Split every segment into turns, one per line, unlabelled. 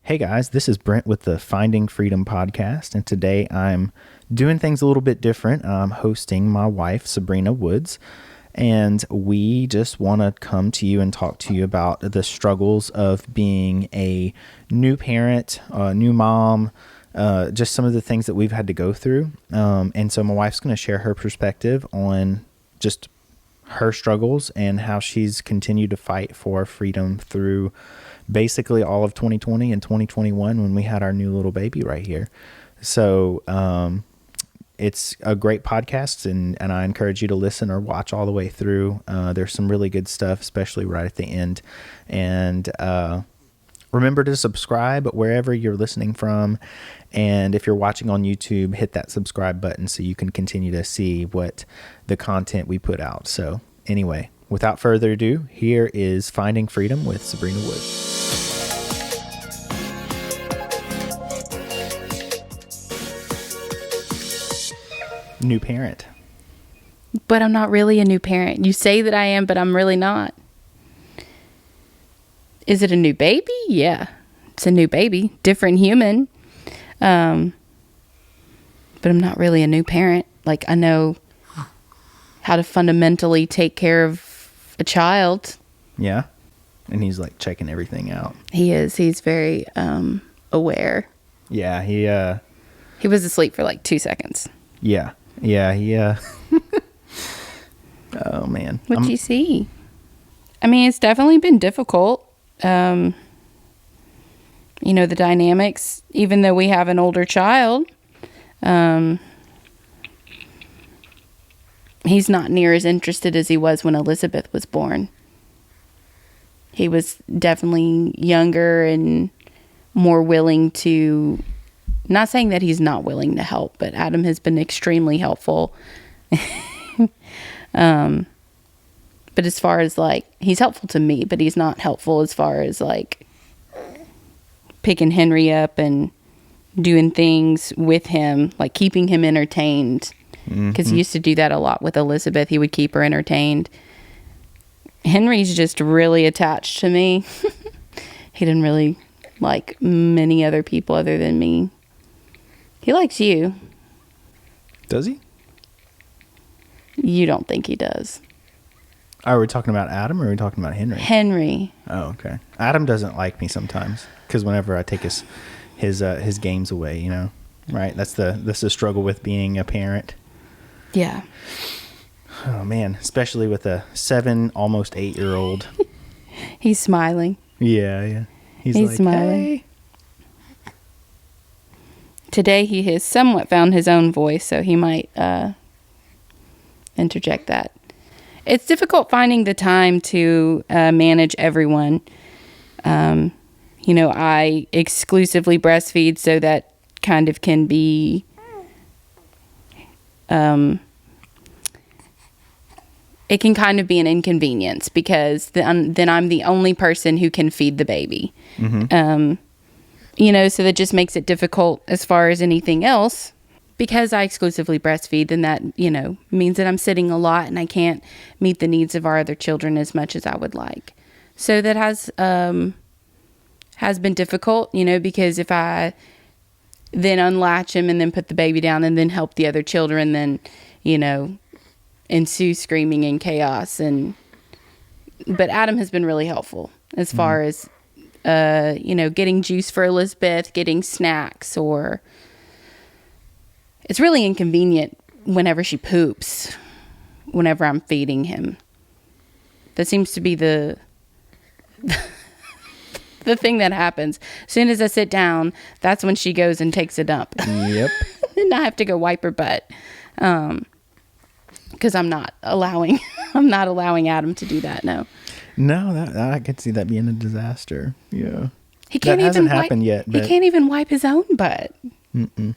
Hey guys, this is Brent with the Finding Freedom podcast, and today I'm doing things a little bit different. I'm hosting my wife, Sabrina Woods, and we just want to come to you and talk to you about the struggles of being a new parent, a new mom, just some of the things that we've had to go through. And so my wife's going to share her perspective on just her struggles and how she's continued to fight for freedom through basically all of 2020 and 2021 when we had our new little baby right here. So it's a great podcast, and I encourage you to listen or watch all the way through. There's some really good stuff, especially right at the end. And remember to subscribe wherever you're listening from. And if you're watching on YouTube, hit that subscribe button so you can continue to see what the content we put out. So anyway, without further ado, here is Finding Freedom with Sabrina Wood. New parent.
But I'm not really a new parent. You say that I am, but I'm really not. Is it a new baby? Yeah, it's a new baby, different human. But I'm not really a new parent. Like, I know how to fundamentally take care of a child.
Yeah. And he's like checking everything out.
He is. He's very aware.
Yeah,
he was asleep for like 2 seconds.
Yeah, oh man.
What'd you see? I mean, it's definitely been difficult. The dynamics, even though we have an older child, he's not near as interested as he was when Elizabeth was born. He was definitely younger and more willing to, not saying that he's not willing to help, but Adam has been extremely helpful. But as far as like, he's helpful to me, but he's not helpful as far as like picking Henry up and doing things with him, like keeping him entertained. Because he used to do that a lot with Elizabeth. He would keep her entertained. Henry's just really attached to me. He didn't really like many other people other than me. He likes you.
Does he?
You don't think he does.
Are we talking about Adam or are we talking about Henry?
Henry.
Oh, okay. Adam doesn't like me sometimes because whenever I take his games away, right? That's the struggle with being a parent.
Yeah.
Oh man, especially with a 7, almost 8-year-old.
He's smiling.
Yeah. He's like,
smiling.
Hey.
Today he has somewhat found his own voice, so he might interject that. It's difficult finding the time to manage everyone. I exclusively breastfeed, so that kind of can be it can kind of be an inconvenience because then I'm the only person who can feed the baby. Mm-hmm. So that just makes it difficult as far as anything else. Because I exclusively breastfeed, then that, means that I'm sitting a lot and I can't meet the needs of our other children as much as I would like. So that has been difficult, because if I then unlatch him and then put the baby down and then help the other children, then, ensue screaming and chaos. But Adam has been really helpful as far as, getting juice for Elizabeth, getting snacks, or it's really inconvenient whenever she poops, whenever I'm feeding him. That seems to be the thing that happens. As soon as I sit down, that's when she goes and takes a dump.
Yep.
And I have to go wipe her butt. Because I'm not allowing Adam to do that. No,
I could see that being a disaster. Yeah.
He can't
that hasn't
even
happened yet. But
he can't even wipe his own butt.
Mm-mm.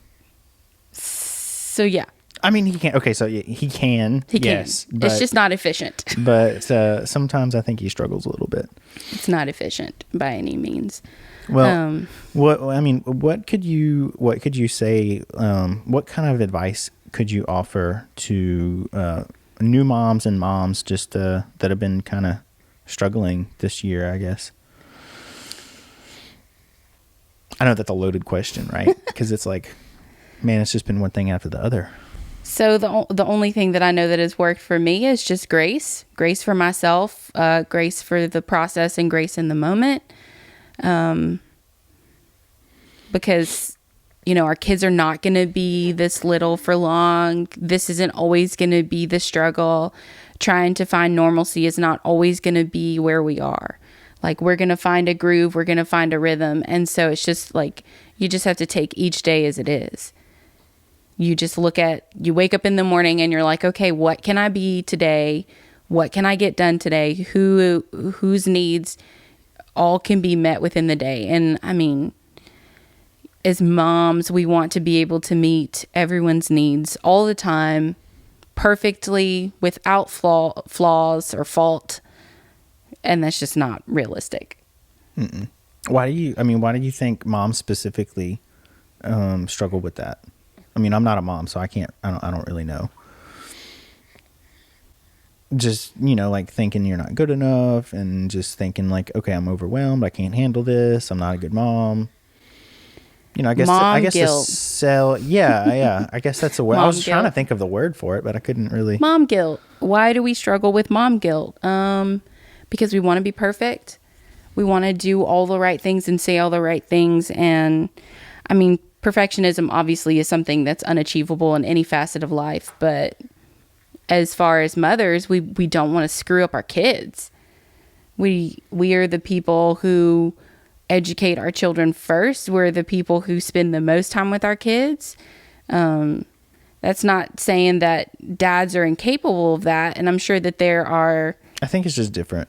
So yeah.
I mean, he can. Okay, so he can. Yes,
can. It's just not efficient.
But sometimes I think he struggles a little bit.
It's not efficient by any means.
Well, what could you say? What kind of advice could you offer to new moms and moms just that have been kind of struggling this year, I guess? I know that's a loaded question, right? Because it's like, man, it's just been one thing after the other.
So the only thing that I know that has worked for me is just grace for myself, grace for the process, and grace in the moment. Because, you know, our kids are not going to be this little for long. This isn't always going to be the struggle. Trying to find normalcy is not always going to be where we are. Like, we're going to find a groove, we're going to find a rhythm. And so it's just like, you just have to take each day as it is. You just you wake up in the morning and you're like, okay, what can I be today? What can I get done today? Whose needs all can be met within the day? And I mean, as moms, we want to be able to meet everyone's needs all the time, perfectly, without flaws or fault. And that's just not realistic.
Mm-mm. Why do you think moms specifically struggle with that? I mean, I'm not a mom, so I don't really know. Just, you know, like thinking you're not good enough, and just thinking like, okay, I'm overwhelmed, I can't handle this, I'm not a good mom. You know, I guess
guilt.
Yeah. I guess that's a word. I was trying to think of the word for it, but I couldn't really.
Mom guilt. Why do we struggle with mom guilt? Because we want to be perfect. We want to do all the right things and say all the right things. And I mean, perfectionism obviously is something that's unachievable in any facet of life. But as far as mothers, we don't want to screw up our kids. We are the people who educate our children first. We're the people who spend the most time with our kids. That's not saying that dads are incapable of that. And I'm sure that there are.
I think it's just different.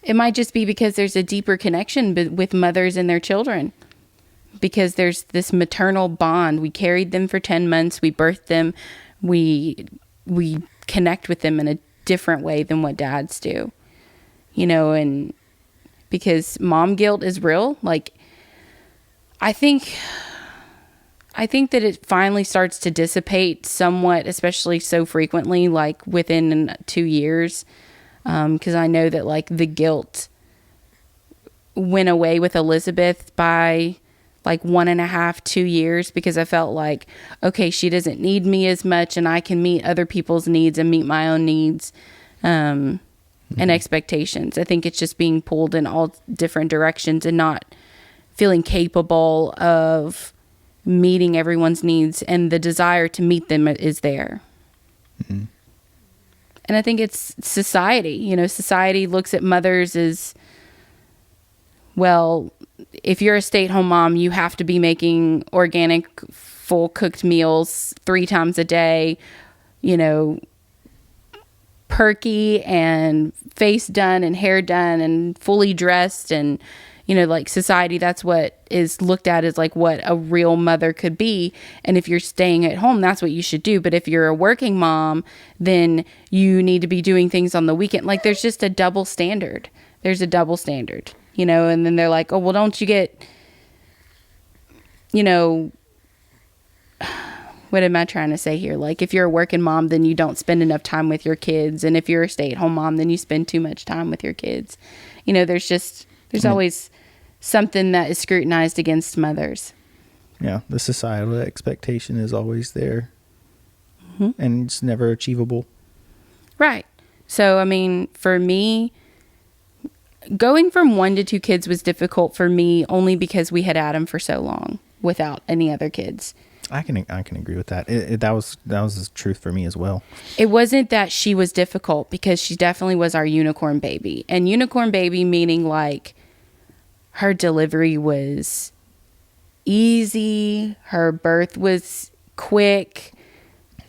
It might just be because there's a deeper connection with mothers and their children. Because there's this maternal bond. We carried them for 10 months. We birthed them. We connect with them in a different way than what dads do. You know, and because mom guilt is real. Like, I think that it finally starts to dissipate somewhat, especially so frequently, like within 2 years. Because I know that like the guilt went away with Elizabeth by like 1.5, 2 years, because I felt like, okay, she doesn't need me as much, and I can meet other people's needs and meet my own needs and expectations. I think it's just being pulled in all different directions and not feeling capable of meeting everyone's needs, and the desire to meet them is there. Mm-hmm. And I think it's society. You know, society looks at mothers as, well, if you're a stay-at-home mom, you have to be making organic, full-cooked meals 3 times a day, you know, perky and face done and hair done and fully dressed. And, you know, like society, that's what is looked at as like what a real mother could be. And if you're staying at home, that's what you should do. But if you're a working mom, then you need to be doing things on the weekend. Like, there's just a double standard. There's a double standard, you know, and then they're like, oh, well, don't you get, you know, what am I trying to say here? Like, if you're a working mom, then you don't spend enough time with your kids. And if you're a stay-at-home mom, then you spend too much time with your kids. You know, there's always something that is scrutinized against mothers.
Yeah, the societal expectation is always there. Mm-hmm. And it's never achievable.
Right. So, I mean, for me, going from 1 to 2 kids was difficult for me only because we had Adam for so long without any other kids.
I can agree with that. That was the truth for me as well.
It wasn't that she was difficult, because she definitely was our unicorn baby. And unicorn baby meaning like her delivery was easy, her birth was quick.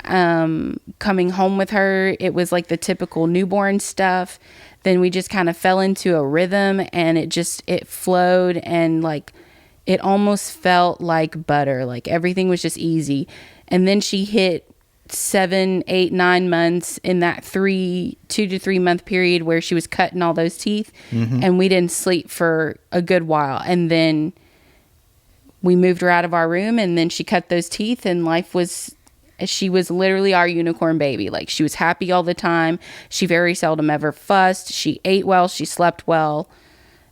Coming home with her, it was like the typical newborn stuff. Then we just kind of fell into a rhythm, and it flowed, and like it almost felt like butter. Like everything was just easy. And then she hit 7, 8, 9 months in that 2 to 3 month period where she was cutting all those teeth. Mm-hmm. And we didn't sleep for a good while. And then we moved her out of our room, and then she cut those teeth, and she was literally our unicorn baby. Like, she was happy all the time. She very seldom ever fussed. She ate well. She slept well.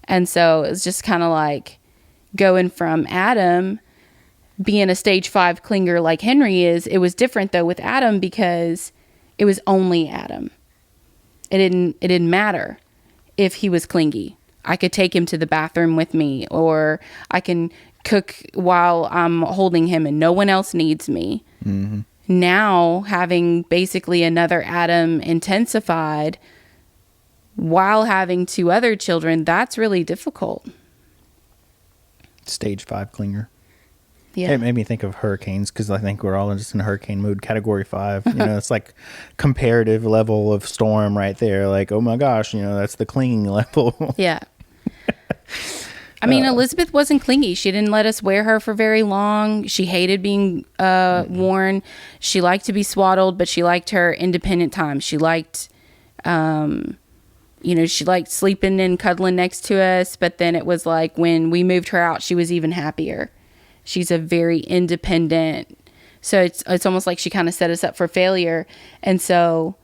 And so it was just kind of like going from Adam being a stage 5 clinger like Henry is. It was different though with Adam because it was only Adam. It didn't matter if he was clingy. I could take him to the bathroom with me, or I can cook while I'm holding him and no one else needs me. Mm-hmm. Now, having basically another Adam intensified while having 2 other children, that's really difficult.
Stage 5 clinger.
Yeah.
It made me think of hurricanes, because I think we're all just in hurricane mood. Category 5, it's like comparative level of storm right there. Like, oh my gosh, that's the clinging level.
Yeah. I mean, Elizabeth wasn't clingy. She didn't let us wear her for very long. She hated being worn. She liked to be swaddled, but she liked her independent time. She liked, she liked sleeping and cuddling next to us. But then it was like when we moved her out, she was even happier. She's a very independent. So it's almost like she kind of set us up for failure. And so,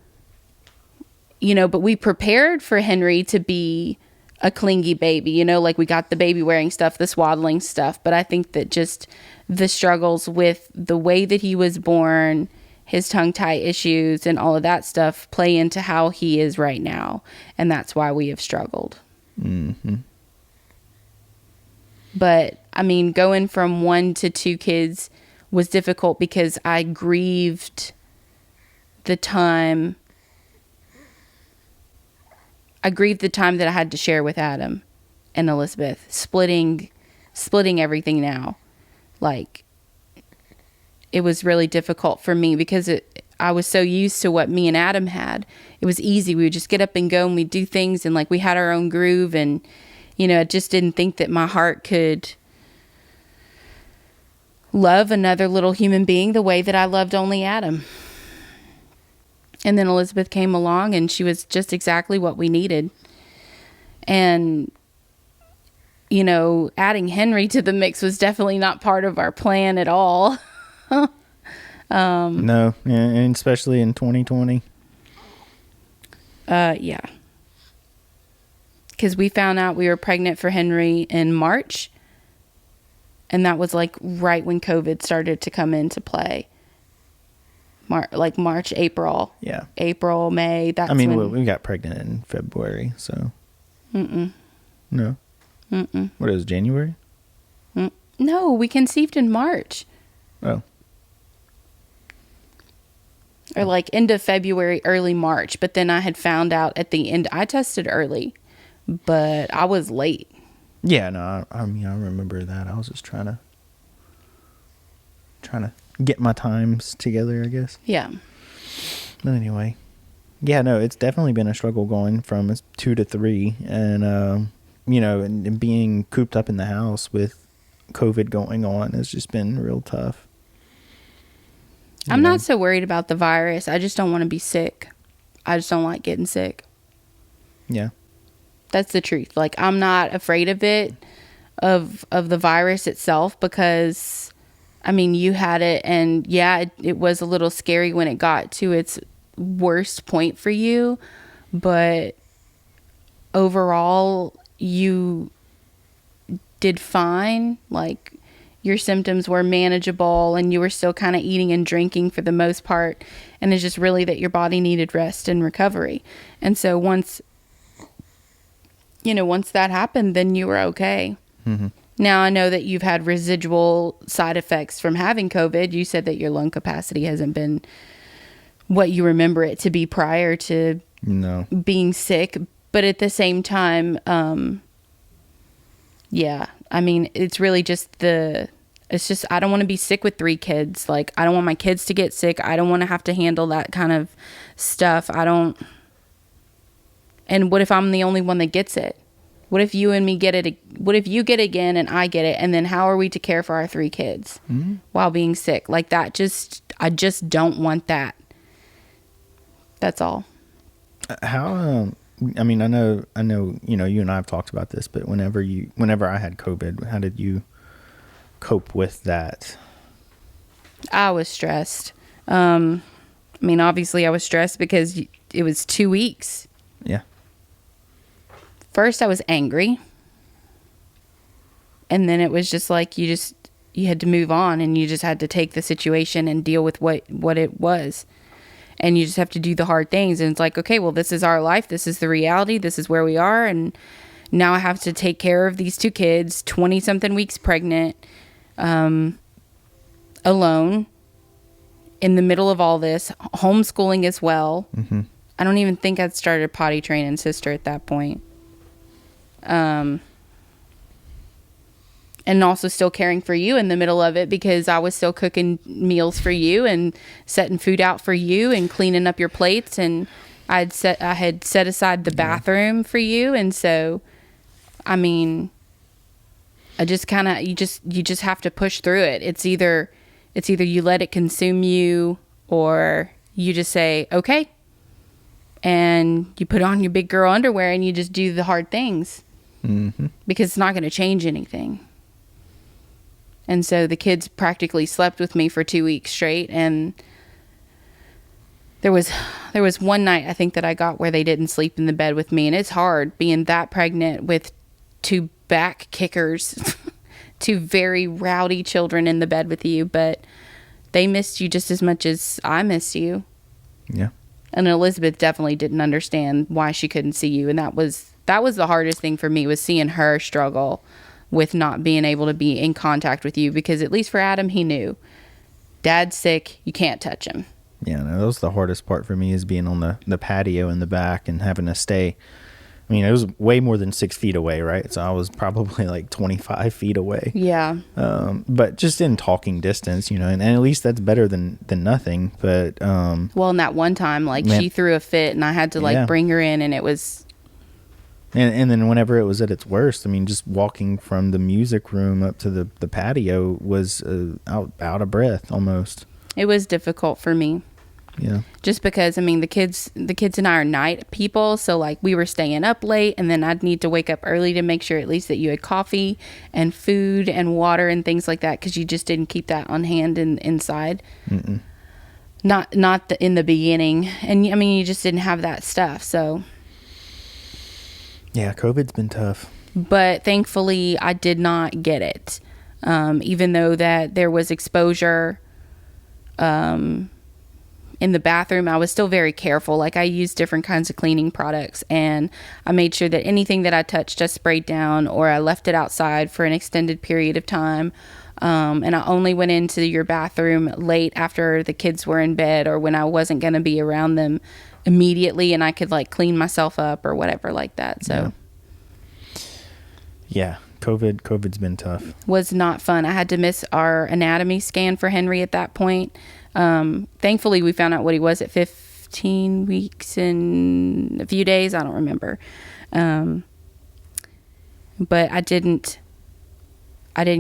but we prepared for Henry to be a clingy baby, like we got the baby wearing stuff, the swaddling stuff. But I think that just the struggles with the way that he was born, his tongue tie issues and all of that stuff play into how he is right now. And that's why we have struggled. Mm-hmm. But I mean, going from 1 to 2 kids was difficult because I grieved the time. I grieved the time that I had to share with Adam and Elizabeth, splitting everything now. Like, it was really difficult for me because I was so used to what me and Adam had. It was easy. We would just get up and go and we'd do things, and like we had our own groove, and I just didn't think that my heart could love another little human being the way that I loved only Adam. And then Elizabeth came along, and she was just exactly what we needed. And, adding Henry to the mix was definitely not part of our plan at all.
No, and especially in 2020.
Yeah. Because we found out we were pregnant for Henry in March. And that was like right when COVID started to come into play. March, April.
Yeah.
April, May.
We got pregnant in February, so. Mm-mm. No? Mm-mm. What is it, January?
No, we conceived in March.
Oh.
Or like end of February, early March. But then I had found out at the end, I tested early, but I was late.
Yeah, no, I remember that. I was just trying to get my times together, I guess.
Yeah.
But anyway, yeah, no, it's definitely been a struggle going from 2 to 3, and and being cooped up in the house with COVID going on has just been real tough.
I'm not so worried about the virus. I just don't want to be sick. I just don't like getting sick.
Yeah.
That's the truth. Like, I'm not afraid of it, of the virus itself, because I mean, you had it, and yeah, it was a little scary when it got to its worst point for you, but overall, you did fine. Like, your symptoms were manageable, and you were still kind of eating and drinking for the most part, and it's just really that your body needed rest and recovery. And so once that happened, then you were okay. Mm-hmm. Now, I know that you've had residual side effects from having COVID. You said that your lung capacity hasn't been what you remember it to be prior to being sick. But at the same time, yeah, I mean, it's really just I don't want to be sick with 3 kids. Like, I don't want my kids to get sick. I don't want to have to handle that kind of stuff. And what if I'm the only one that gets it? What if you and me get it? What if you get it again and I get it? And then how are we to care for our 3 kids while being sick? Like, that I just don't want that. That's all.
How, I mean, I know, you and I have talked about this, but whenever I had COVID, how did you cope with that?
I was stressed. I mean, obviously I was stressed because it was 2 weeks.
Yeah.
First, I was angry. And then it was just like you had to move on, and you just had to take the situation and deal with what it was. And you just have to do the hard things. And it's like, okay, well, this is our life. This is the reality. This is where we are. And now I have to take care of these 2 kids, 20-something weeks pregnant, alone, in the middle of all this, homeschooling as well.
Mm-hmm.
I don't even think I'd started potty training sister at that point. And also still caring for you in the middle of it, because I was still cooking meals for you and setting food out for you and cleaning up your plates. And I had set aside the bathroom for you. And so, I mean, I just kind of, you just have to push through it. It's either you let it consume you, or you just say, okay, and you put on your big girl underwear and you just do the hard things.
Mm-hmm.
Because it's not going to change anything. And so the kids practically slept with me for 2 weeks straight. And there was one night, I think, that I got where they didn't sleep in the bed with me. And it's hard being that pregnant with 2 back kickers, 2 very rowdy children in the bed with you. But they missed you just as much as I missed you.
Yeah.
And Elizabeth definitely didn't understand why she couldn't see you. And that was the hardest thing for me, was seeing her struggle with not being able to be in contact with you. Because at least for Adam, he knew, Dad's sick, you can't touch him.
Yeah, no, that was the hardest part for me, is being on the patio in the back and having to stay. I mean, it was way more than 6 feet away, right? So I was probably like 25 feet away.
Yeah.
But just in talking distance, and at least that's better than nothing. But
well, in that one time, like, she threw a fit and I had to bring her in, and it was.
And then whenever it was at its worst, I mean, just walking from the music room up to the patio was out of breath almost.
It was difficult for me.
Yeah.
Just because, I mean, the kids and I are night people, so like we were staying up late, and then I'd need to wake up early to make sure at least that you had coffee and food and water and things like that, because you just didn't keep that on hand inside.
Mm-mm.
Not in the beginning, and I mean, you just didn't have that stuff. So
yeah, COVID's been tough.
But thankfully, I did not get it, even though that there was exposure. In the bathroom, I was still very careful. Like, I used different kinds of cleaning products, and I made sure that anything that I touched, I sprayed down, or I left it outside for an extended period of time. And I only went into your bathroom late after the kids were in bed, or when I wasn't going to be around them immediately, and I could like clean myself up or whatever like that. So
yeah. COVID's been tough.
Was not fun. I had to miss our anatomy scan for Henry at that point. Thankfully, we found out what he was at 15 weeks and a few days. I don't remember. But I didn't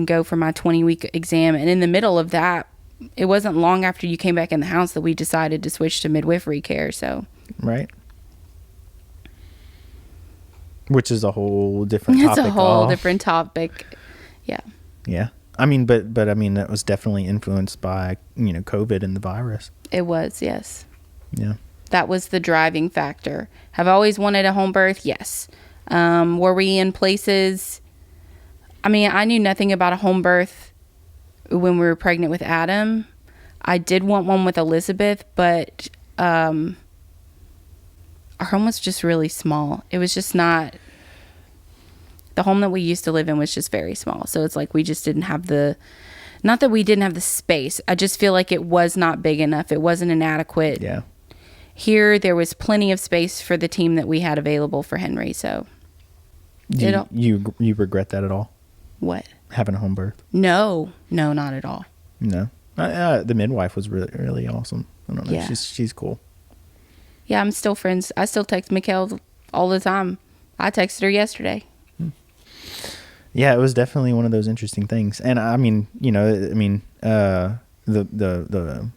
go for my 20-week exam. And in the middle of that, it wasn't long after you came back in the house that we decided to switch to midwifery care. So
right. Which is a whole different topic.
It's a whole different topic. Yeah.
Yeah. I mean, but I mean, that was definitely influenced by, COVID and the virus.
It was, yes.
Yeah.
That was the driving factor. Have I always wanted a home birth? Yes. Were we in places? I mean, I knew nothing about a home birth when we were pregnant with Adam. I did want one with Elizabeth, but our home was just really small. It was just not. The home that we used to live in was just very small. So it's like we just didn't have not that we didn't have the space. I just feel like it was not big enough. It wasn't an adequate.
Yeah.
Here, there was plenty of space for the team that we had available for Henry. So.
Do you regret that at all?
What?
Having a home birth?
No, not at all.
No. The midwife was really, really awesome. I don't know.
Yeah.
She's cool.
Yeah, I'm still friends. I still text Mikkel all the time. I texted her yesterday.
Yeah, it was definitely one of those interesting things. And I mean, I don't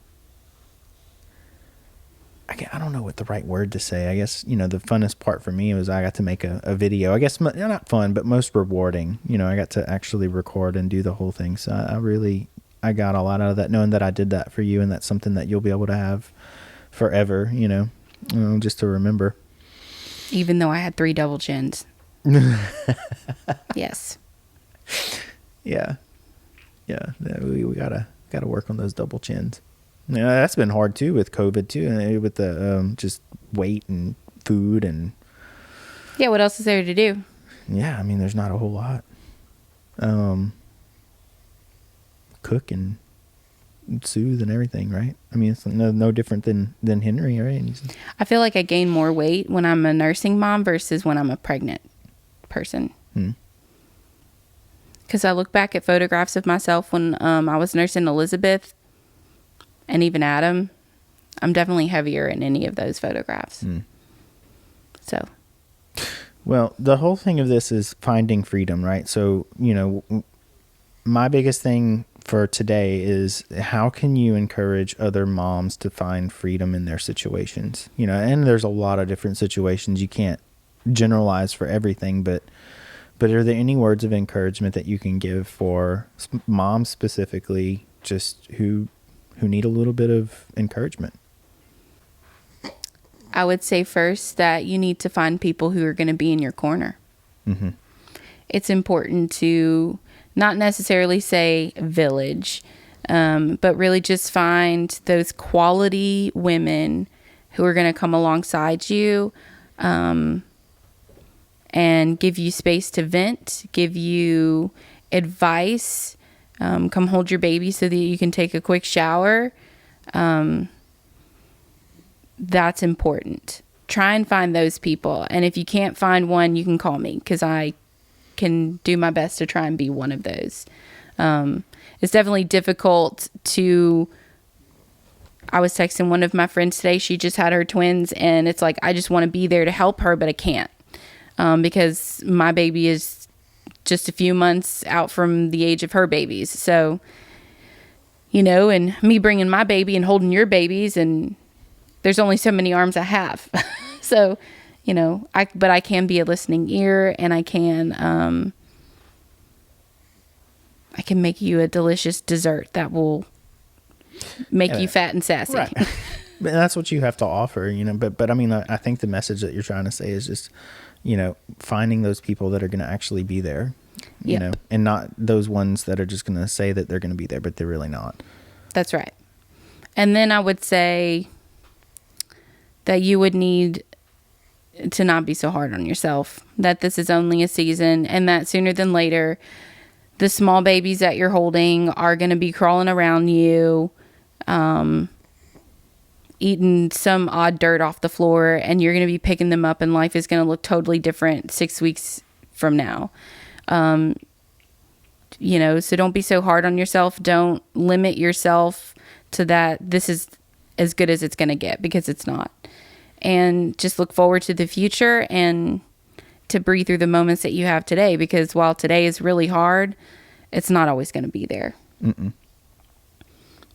know what the right word to say. I guess, the funnest part for me was I got to make a video. I guess not fun, but most rewarding. I got to actually record and do the whole thing. So I got a lot out of that, knowing that I did that for you, and that's something that you'll be able to have forever, just to remember.
Even though I had 3 double chins. Yes.
Yeah. We gotta work on those double chins. Yeah, that's been hard too with COVID too, with the just weight and food and.
Yeah, what else is there to do?
Yeah, I mean, there's not a whole lot. Cook and soothe and everything, right? I mean, it's no different than Henry, right?
I feel like I gain more weight when I'm a nursing mom versus when I'm a pregnant person. Because I look back at photographs of myself when I was nursing Elizabeth and even Adam. I'm definitely heavier in any of those photographs. So.
Well, the whole thing of this is finding freedom, right? So, my biggest thing for today is how can you encourage other moms to find freedom in their situations? And there's a lot of different situations. You can't generalize for everything, but are there any words of encouragement that you can give for moms specifically, just who need a little bit of encouragement?
I would say first that you need to find people who are going to be in your corner.
Mm-hmm.
It's important to not necessarily say village, but really just find those quality women who are going to come alongside you and give you space to vent, give you advice, come hold your baby so that you can take a quick shower. That's important. Try and find those people. And if you can't find one, you can call me because I can do my best to try and be one of those. It's definitely difficult to... I was texting one of my friends today. She just had her twins, and it's like, I just want to be there to help her, but I can't. Because my baby is just a few months out from the age of her babies. So, and me bringing my baby and holding your babies, and there's only so many arms I have. So, but I can be a listening ear, and I can make you a delicious dessert that will make you fat and sassy.
Right. But that's what you have to offer, but I mean, I think the message that you're trying to say is just, finding those people that are going to actually be there, and not those ones that are just going to say that they're going to be there, but they're really not.
That's right. And then I would say that you would need to not be so hard on yourself, that this is only a season, and that sooner than later, the small babies that you're holding are going to be crawling around you, eating some odd dirt off the floor, and you're going to be picking them up, and life is going to look totally different 6 weeks from now. So don't be so hard on yourself. Don't limit yourself to that this is as good as it's going to get, because it's not. And just look forward to the future and to breathe through the moments that you have today, because while today is really hard, it's not always going to be there.
Mm-mm.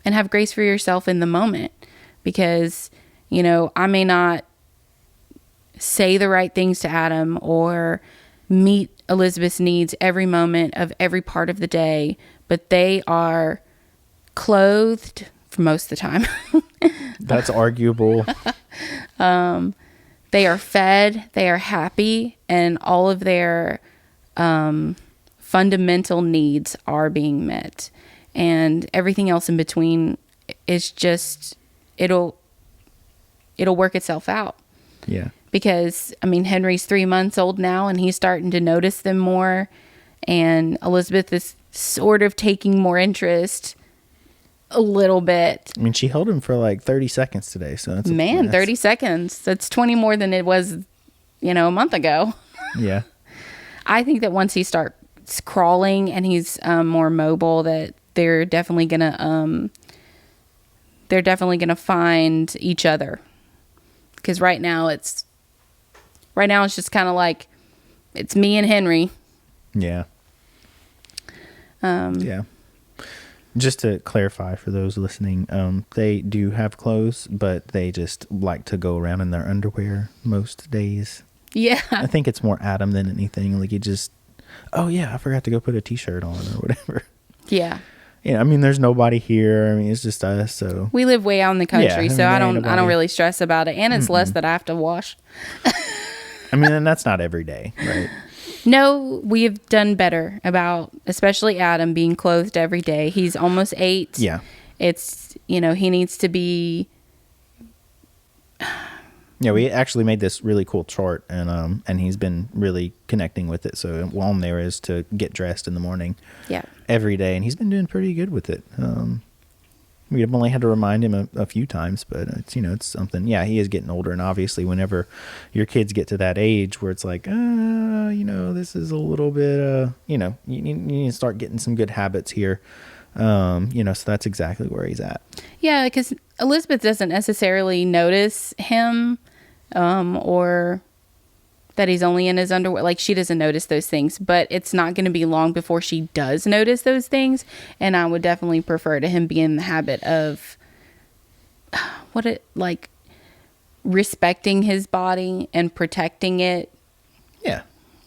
And have grace for yourself in the moment, because, I may not say the right things to Adam or meet Elizabeth's needs every moment of every part of the day, but they are clothed for most of the time.
That's arguable.
They are fed, they are happy, and all of their fundamental needs are being met. And everything else in between is just, it'll work itself out.
Yeah.
Because, Henry's 3 months old now, and he's starting to notice them more. And Elizabeth is sort of taking more interest a little bit.
She held him for like 30 seconds today. So that's
30 seconds. That's 20 more than it was, a month ago.
Yeah.
I think that once he starts crawling and he's more mobile, that they're definitely gonna find each other. Because right now it's just kind of like it's me and Henry.
Yeah. Yeah. Just to clarify for those listening, they do have clothes, but they just like to go around in their underwear most days.
Yeah.
I think it's more Adam than anything. Like, I forgot to go put a t-shirt on or whatever.
Yeah.
There's nobody here. It's just us. So
we live way out in the country,
yeah,
so I don't really stress about it. And it's less that I have to wash.
And that's not every day, right?
No, we have done better about, especially Adam, being clothed every day. He's almost 8.
Yeah.
It's, he needs to be.
Yeah, we actually made this really cool chart, and he's been really connecting with it. So one on there is to get dressed in the morning,
Yeah,
every day, and he's been doing pretty good with it. We've only had to remind him a few times, but it's it's something. Yeah, he is getting older, and obviously, whenever your kids get to that age where it's like, this is a little bit, you need to start getting some good habits here. So that's exactly where he's at.
yeah, because Elizabeth doesn't necessarily notice him, or that he's only in his underwear. Like, she doesn't notice those things, but it's not going to be long before she does notice those things. And I would definitely prefer to him be in the habit of respecting his body and protecting it.
Yeah.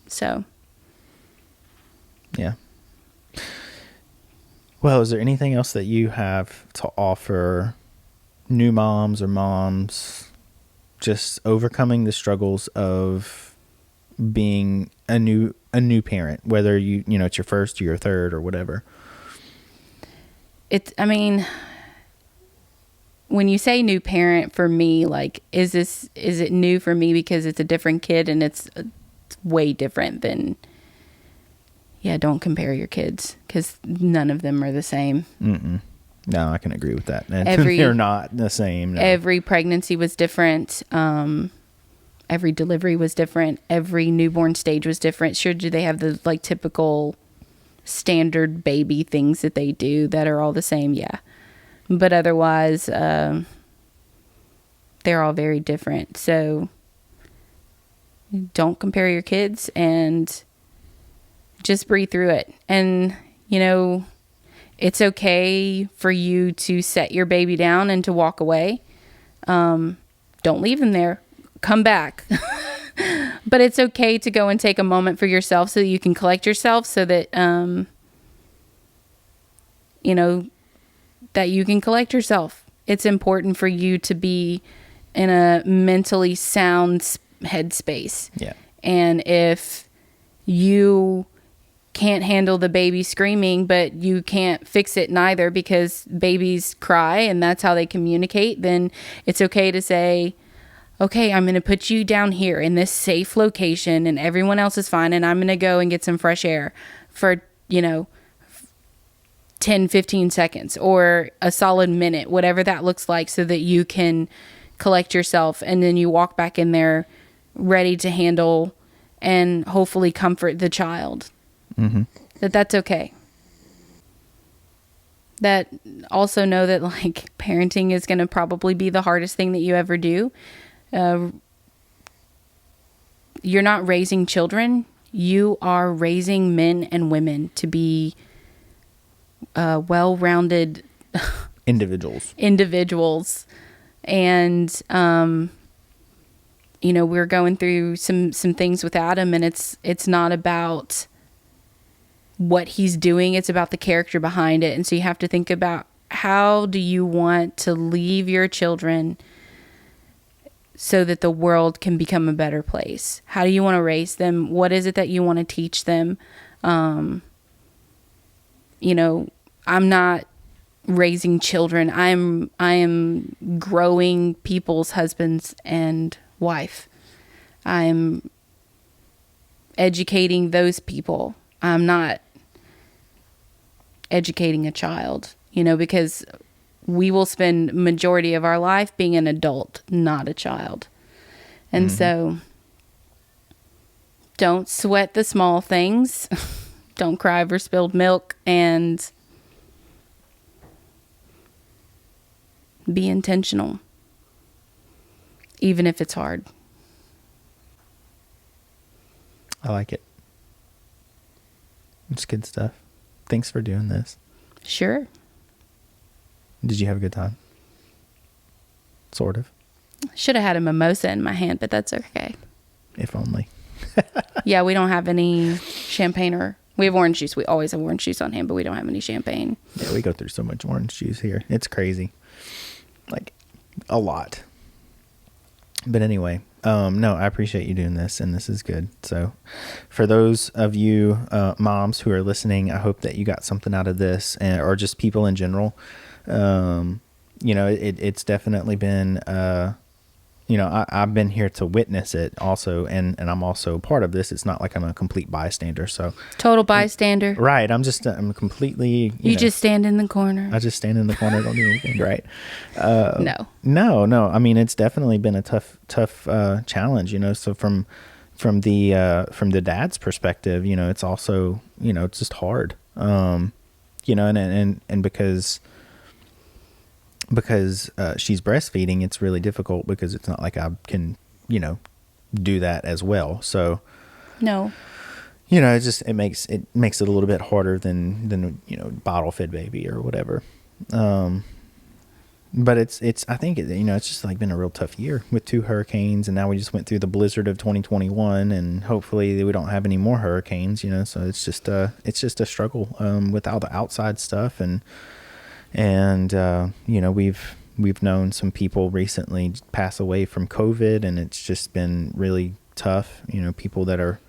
So.
Yeah. Well, is there anything else that you have to offer new moms or moms just overcoming the struggles of being a new parent, whether it's your first or your third or whatever?
When you say new parent, for me, like, is it new for me because it's a different kid, and it's way different than, don't compare your kids, because none of them are the same.
Mm-mm. No, I can agree with that. They're not the same. No.
Every pregnancy was different. Every delivery was different. Every newborn stage was different. Sure, do they have the typical standard baby things that they do that are all the same? Yeah. But otherwise, they're all very different. So don't compare your kids, and just breathe through it. And, it's okay for you to set your baby down and to walk away. Don't leave him there. Come back. But it's okay to go and take a moment for yourself so that you can collect yourself, so that, that you can collect yourself. It's important for you to be in a mentally sound headspace.
Yeah.
And if you can't handle the baby screaming, but you can't fix it neither, because babies cry and that's how they communicate, then it's okay to say, okay, I'm going to put you down here in this safe location and everyone else is fine, and I'm going to go and get some fresh air for, 10, 15 seconds or a solid minute, whatever that looks like, so that you can collect yourself, and then you walk back in there ready to handle and hopefully comfort the child.
Mm-hmm.
That's okay. That also know that parenting is going to probably be the hardest thing that you ever do. You're not raising children. You are raising men and women to be well-rounded
individuals.
And we're going through some things with Adam, and it's not about what he's doing, it's about the character behind it. And so you have to think about, how do you want to leave your children so that the world can become a better place? How do you want to raise them? What is it that you want to teach them? I'm not raising children. I am growing people's husbands and wife. I'm educating those people. I'm not educating a child, because we will spend majority of our life being an adult, not a child. And so don't sweat the small things. Don't cry over spilled milk, and be intentional, even if it's hard.
I like it. It's good stuff. Thanks for doing this.
Sure.
Did you have a good time? Sort of.
Should have had a mimosa in my hand, but that's okay.
If only.
Yeah, we don't have any champagne, or we have orange juice. We always have orange juice on hand, but we don't have any champagne.
Yeah, we go through so much orange juice here. It's crazy. A lot. But anyway, No, I appreciate you doing this, and this is good. So, for those of you moms who are listening, I hope that you got something out of this, or just people in general. It's definitely been, I've been here to witness it also, and I'm also part of this. It's not like I'm a complete bystander. So,
Total bystander.
right. I'm completely,
You just stand in the corner.
I just stand in the corner, don't do anything, right?
No.
I mean, it's definitely been a tough challenge, so from the dad's perspective, it's also, it's just hard, and because she's breastfeeding, it's really difficult because it's not like I can, do that as well. So,
No.
it makes it a little bit harder than bottle fed baby or whatever. But I think it's just like been a real tough year with 2 hurricanes, and now we just went through the blizzard of 2021, and hopefully we don't have any more hurricanes, so it's just a struggle with all the outside stuff, and we've known some people recently pass away from COVID, and it's just been really tough, people that are,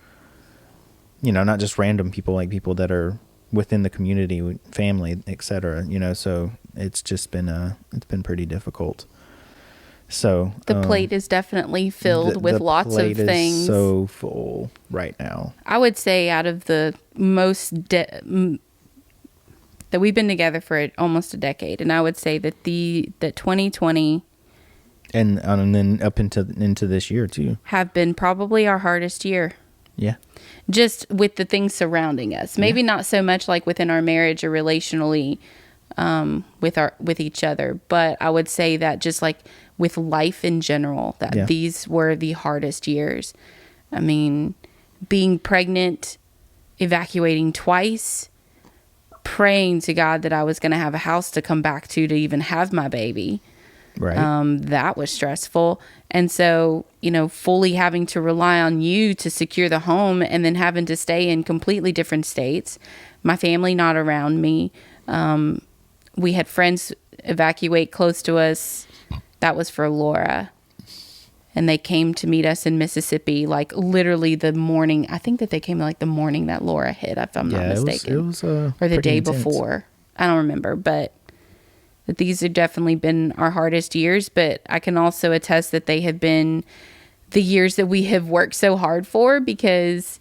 not just random people, like people that are within the community, family, etc. So it's just been it's been pretty difficult. So
the plate is definitely filled with lots of things. The plate is
so full right now.
I would say out of the that we've been together for almost a decade, and I would say that that 2020
and then up into this year too
have been probably our hardest year.
Yeah.
Just with the things surrounding us. Maybe not so much like within our marriage or relationally with each other, but I would say that just like with life in general, that these were the hardest years. I mean, being pregnant, evacuating twice, praying to God that I was going to have a house to come back to even have my baby.
Right.
That was stressful. And so, fully having to rely on you to secure the home, and then having to stay in completely different states, my family not around me. We had friends evacuate close to us. That was for Laura. And they came to meet us in Mississippi, like literally the morning. I think that they came like the morning that Laura hit, if I'm not mistaken.
It was
or the day
intense.
before. I don't remember, but that these have definitely been our hardest years. But I can also attest that they have been the years that we have worked so hard for, because,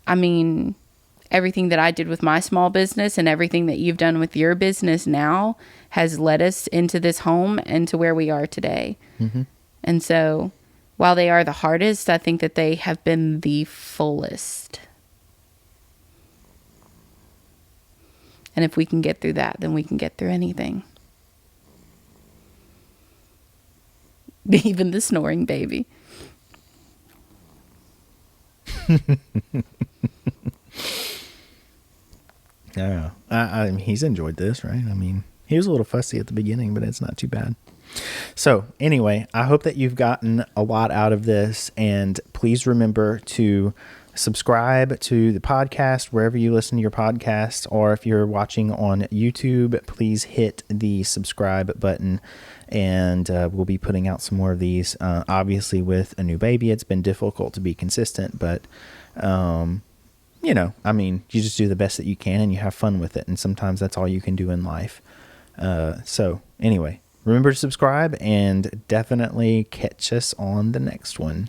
I mean, everything that I did with my small business and everything that you've done with your business now has led us into this home and to where we are today.
Mm-hmm.
And so while they are the hardest, I think that they have been the fullest. And if we can get through that, then we can get through anything. Even the snoring baby.
Yeah, I mean, he's enjoyed this, right? I mean, he was a little fussy at the beginning, but it's not too bad. So anyway, I hope that you've gotten a lot out of this, and please remember to subscribe to the podcast wherever you listen to your podcasts, or if you're watching on YouTube, please hit the subscribe button, and we'll be putting out some more of these. Obviously, with a new baby, it's been difficult to be consistent, but I mean, you just do the best that you can and you have fun with it, and sometimes that's all you can do in life. So anyway, remember to subscribe, and definitely catch us on the next one.